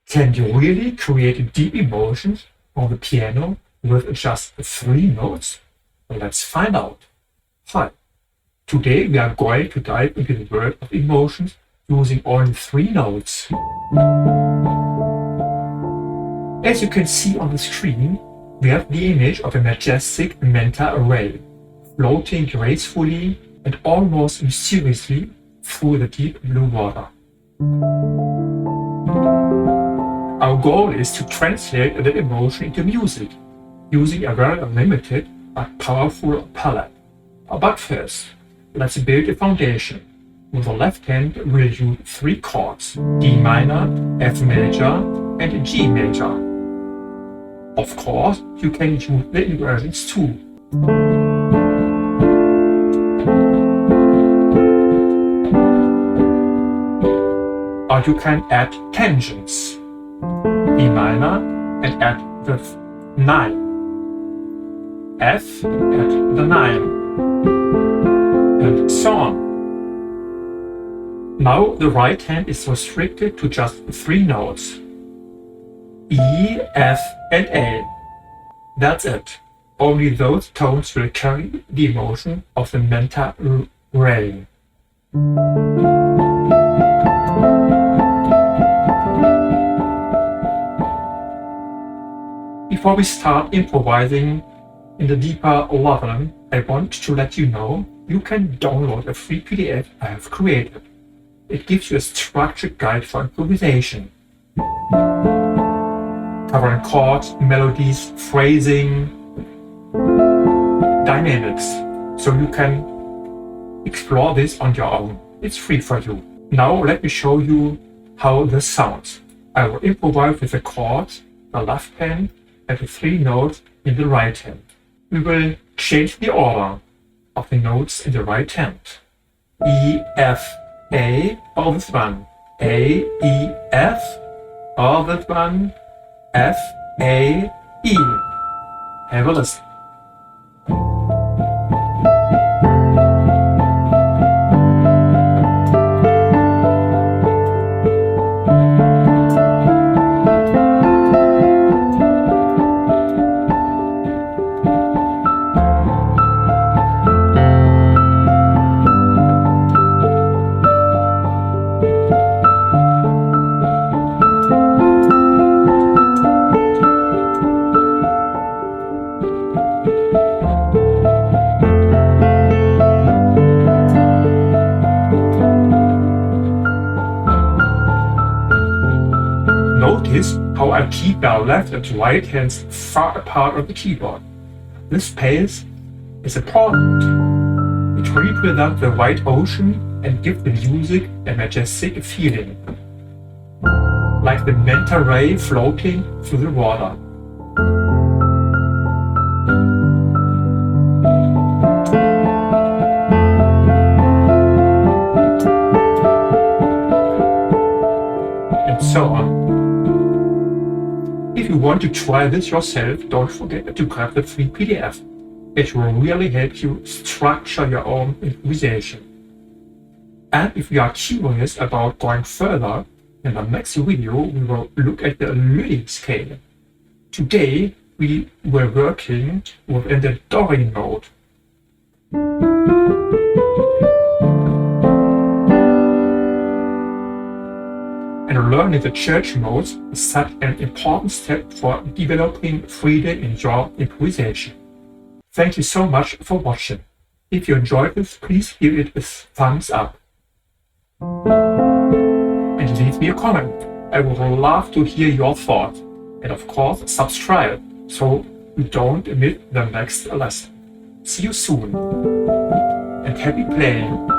Can you really create deep emotions on the piano with just 3 notes? Well, let's find out. Hi, today we are going to dive into the world of emotions using only 3 notes. As you can see on the screen, we have the image of a majestic manta ray, floating gracefully and almost mysteriously through the deep blue water. Our goal is to translate that emotion into music, using a very limited but powerful palette. But first, let's build a foundation. With the left hand, we'll use 3 chords: D minor, F major, and G major. Of course, you can use the inversions too. Or you can add tangents. E minor and add the 9. F add the 9. And so on. Now the right hand is restricted to just 3 notes. E, F, and A. That's it. Only those tones will carry the emotion of the manta ray. Before we start improvising in the deeper level, I want to let you know you can download a free PDF I have created. It gives you a structured guide for improvisation, covering chords, melodies, phrasing, dynamics, so you can explore this on your own. It's free for you. Now let me show you how this sounds. I will improvise with the chords, the left hand, and the 3 notes in the right hand. We will change the order of the notes in the right hand. E, F, A, or this one. A, E, F, or that one. F, A, E. Have a listen. Notice how I keep our left and right hands far apart on the keyboard. This space is important. It represents the wide ocean and gives the music a majestic feeling, like the manta ray floating through the water. And so on. If you want to try this yourself, don't forget to grab the free PDF. It will really help you structure your own improvisation. And if you are curious about going further, in the next video we will look at the lyric scale. Today we were working within the Dorian mode. And learning the church modes is such an important step for developing freedom in your improvisation. Thank you so much for watching. If you enjoyed this, please give it a thumbs up. And leave me a comment. I would love to hear your thoughts. And of course, subscribe so you don't miss the next lesson. See you soon. And happy playing.